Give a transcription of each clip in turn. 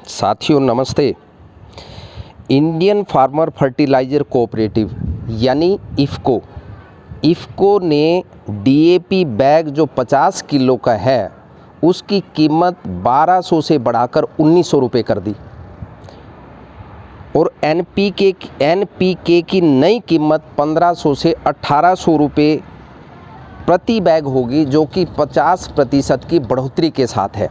साथियों नमस्ते। Indian farmer fertiliser cooperative यानी इफ़को ने डीएपी बैग जो 50 किलो का है उसकी कीमत 1200 से बढ़ाकर 1900 रुपये कर दी और एनपीके की नई कीमत 1500 से 1800 रुपये प्रति बैग होगी, जो कि 50% की बढ़ोतरी के साथ है।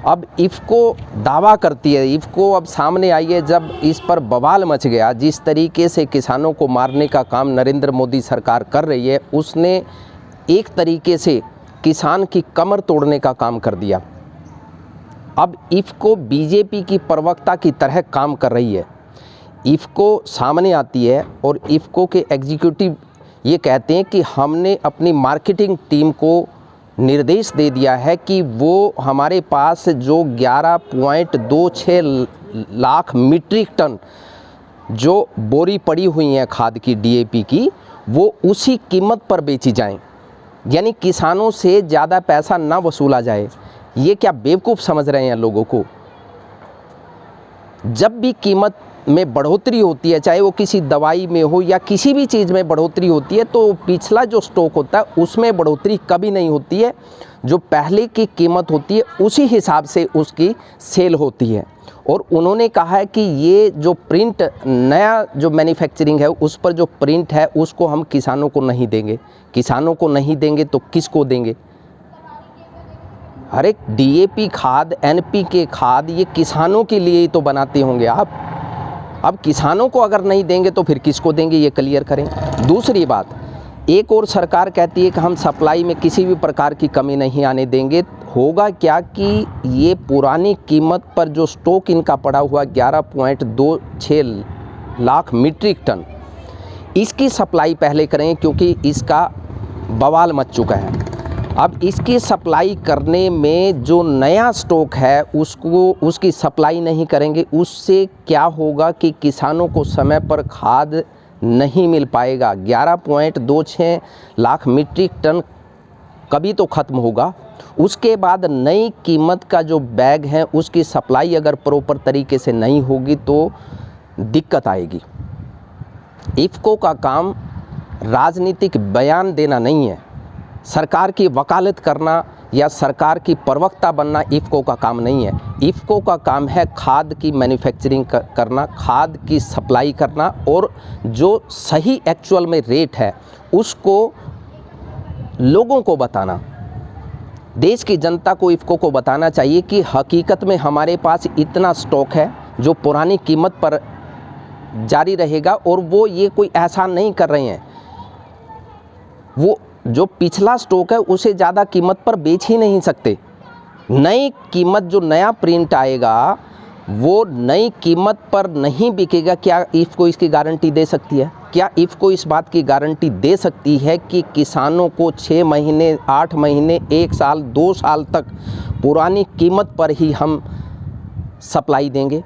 अब इफ़को दावा करती है, इफ़को अब सामने आई है जब इस पर बवाल मच गया। जिस तरीके से किसानों को मारने का काम नरेंद्र मोदी सरकार कर रही है, उसने एक तरीके से किसान की कमर तोड़ने का काम कर दिया। अब इफ़को बीजेपी की प्रवक्ता की तरह काम कर रही है। इफ़को सामने आती है और इफ़को के एग्जीक्यूटिव ये कहते हैं कि हमने अपनी मार्केटिंग टीम को निर्देश दे दिया है कि वो हमारे पास जो 11.26 लाख मीट्रिक टन जो बोरी पड़ी हुई हैं खाद की, डीएपी की, वो उसी कीमत पर बेची जाएं, यानी किसानों से ज़्यादा पैसा ना वसूला जाए। ये क्या बेवकूफ़ समझ रहे हैं लोगों को? जब भी कीमत में बढ़ोतरी होती है, चाहे वो किसी दवाई में हो या किसी भी चीज़ में बढ़ोतरी होती है, तो पिछला जो स्टॉक होता है उसमें बढ़ोतरी कभी नहीं होती है। जो पहले की कीमत होती है उसी हिसाब से उसकी सेल होती है। और उन्होंने कहा है कि ये जो प्रिंट नया जो मैन्युफैक्चरिंग है उस पर जो प्रिंट है उसको हम किसानों को नहीं देंगे। किसानों को नहीं देंगे तो किसको देंगे? हर एक डीएपी खाद, एनपीके खाद, ये किसानों के लिए ही तो बनाते होंगे आप। अब किसानों को अगर नहीं देंगे तो फिर किसको देंगे, ये क्लियर करें। दूसरी बात, एक और सरकार कहती है कि हम सप्लाई में किसी भी प्रकार की कमी नहीं आने देंगे। होगा क्या कि ये पुरानी कीमत पर जो स्टॉक इनका पड़ा हुआ 11.26 लाख मीट्रिक टन, इसकी सप्लाई पहले करें, क्योंकि इसका बवाल मच चुका है। अब इसकी सप्लाई करने में जो नया स्टॉक है उसकी सप्लाई नहीं करेंगे, उससे क्या होगा कि किसानों को समय पर खाद नहीं मिल पाएगा। 11.26 लाख मीट्रिक टन कभी तो ख़त्म होगा। उसके बाद नई कीमत का जो बैग है उसकी सप्लाई अगर प्रॉपर तरीके से नहीं होगी तो दिक्कत आएगी। इफ़को का काम राजनीतिक बयान देना नहीं है, सरकार की वकालत करना या सरकार की प्रवक्ता बनना इफ़को का काम नहीं है। इफ़को का काम है खाद की मैन्युफैक्चरिंग करना, खाद की सप्लाई करना, और जो सही एक्चुअल में रेट है उसको लोगों को बताना। देश की जनता को इफ़को को बताना चाहिए कि हकीकत में हमारे पास इतना स्टॉक है जो पुरानी कीमत पर जारी रहेगा, और वो ये कोई एहसान नहीं कर रहे हैं। वो जो पिछला स्टॉक है उसे ज़्यादा कीमत पर बेच ही नहीं सकते। नई कीमत, जो नया प्रिंट आएगा वो नई कीमत पर नहीं बिकेगा। क्या इफ़को इसकी गारंटी दे सकती है? क्या इफ़को इस बात की गारंटी दे सकती है कि किसानों को 6 महीने, 8 महीने, 1 साल, 2 साल तक पुरानी कीमत पर ही हम सप्लाई देंगे?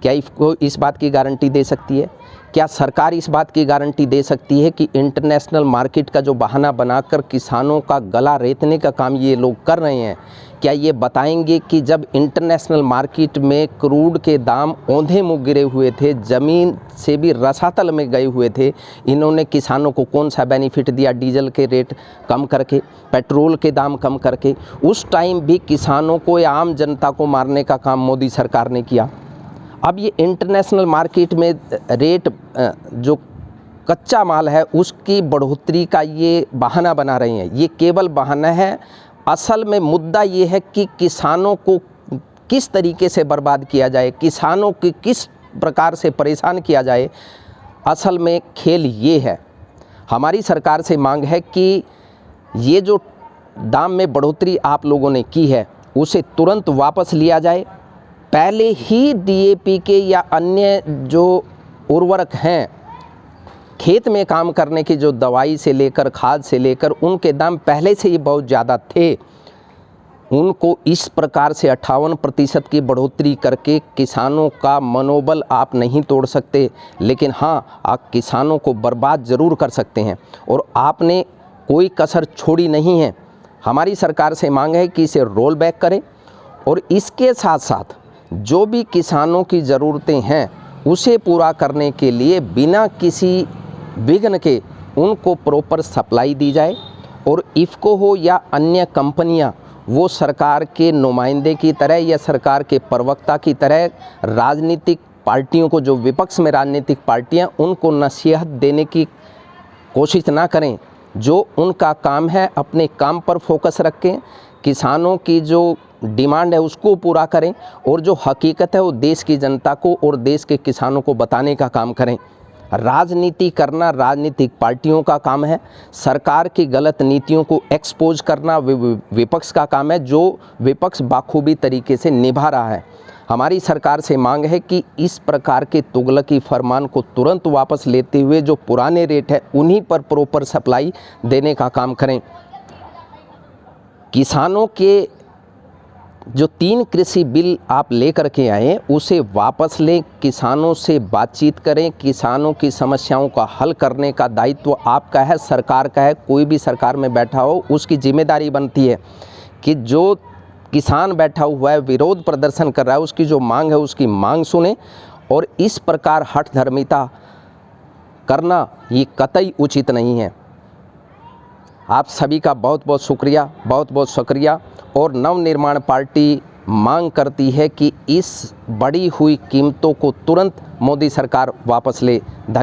क्या इफ़को इस बात की गारंटी दे सकती है? क्या सरकार इस बात की गारंटी दे सकती है कि इंटरनेशनल मार्केट का जो बहाना बनाकर किसानों का गला रेतने का काम ये लोग कर रहे हैं, क्या ये बताएंगे कि जब इंटरनेशनल मार्केट में क्रूड के दाम औंधे मुँह गिरे हुए थे, ज़मीन से भी रसातल में गए हुए थे, इन्होंने किसानों को कौन सा बेनिफिट दिया? डीजल के रेट कम करके, पेट्रोल के दाम कम करके। उस टाइम भी किसानों को या आम जनता को मारने का काम मोदी सरकार ने किया। अब ये इंटरनेशनल मार्केट में रेट, जो कच्चा माल है उसकी बढ़ोतरी का ये बहाना बना रहे हैं। ये केवल बहाना है। असल में मुद्दा ये है कि किसानों को किस तरीके से बर्बाद किया जाए, किसानों की किस प्रकार से परेशान किया जाए। असल में खेल ये है। हमारी सरकार से मांग है कि ये जो दाम में बढ़ोतरी आप लोगों ने की है उसे तुरंत वापस लिया जाए। पहले ही डीएपी के या अन्य जो उर्वरक हैं, खेत में काम करने की जो दवाई से लेकर खाद से लेकर, उनके दाम पहले से ही बहुत ज़्यादा थे। उनको इस प्रकार से 58% की बढ़ोतरी करके किसानों का मनोबल आप नहीं तोड़ सकते, लेकिन हाँ, आप किसानों को बर्बाद ज़रूर कर सकते हैं। और आपने कोई कसर छोड़ी नहीं है। हमारी सरकार से मांग है कि इसे रोल बैक करें और इसके साथ साथ जो भी किसानों की ज़रूरतें हैं उसे पूरा करने के लिए बिना किसी विघ्न के उनको प्रॉपर सप्लाई दी जाए, और इफ़को हो या अन्य कंपनियां वो सरकार के नुमाइंदे की तरह या सरकार के प्रवक्ता की तरह राजनीतिक पार्टियों को, जो विपक्ष में राजनीतिक पार्टियां, उनको नसीहत देने की कोशिश ना करें। जो उनका काम है अपने काम पर फोकस रखें, किसानों की जो डिमांड है उसको पूरा करें, और जो हकीकत है वो देश की जनता को और देश के किसानों को बताने का काम करें। राजनीति करना राजनीतिक पार्टियों का काम है, सरकार की गलत नीतियों को एक्सपोज करना विपक्ष का काम है, जो विपक्ष बाखूबी तरीके से निभा रहा है। हमारी सरकार से मांग है कि इस प्रकार के तुगलकी फरमान को तुरंत वापस लेते हुए जो पुराने रेट है उन्हीं पर प्रॉपर सप्लाई देने का काम करें। किसानों के जो 3 कृषि बिल आप लेकर के आए उसे वापस लें, किसानों से बातचीत करें, किसानों की समस्याओं का हल करने का दायित्व आपका है, सरकार का है। कोई भी सरकार में बैठा हो उसकी जिम्मेदारी बनती है कि जो किसान बैठा हुआ है, विरोध प्रदर्शन कर रहा है, उसकी जो मांग है उसकी मांग सुने, और इस प्रकार हठधर्मिता करना ये कतई उचित नहीं है। आप सभी का बहुत बहुत शुक्रिया, बहुत बहुत शुक्रिया। और नवनिर्माण पार्टी मांग करती है कि इस बढ़ी हुई कीमतों को तुरंत मोदी सरकार वापस ले। धन्यवाद।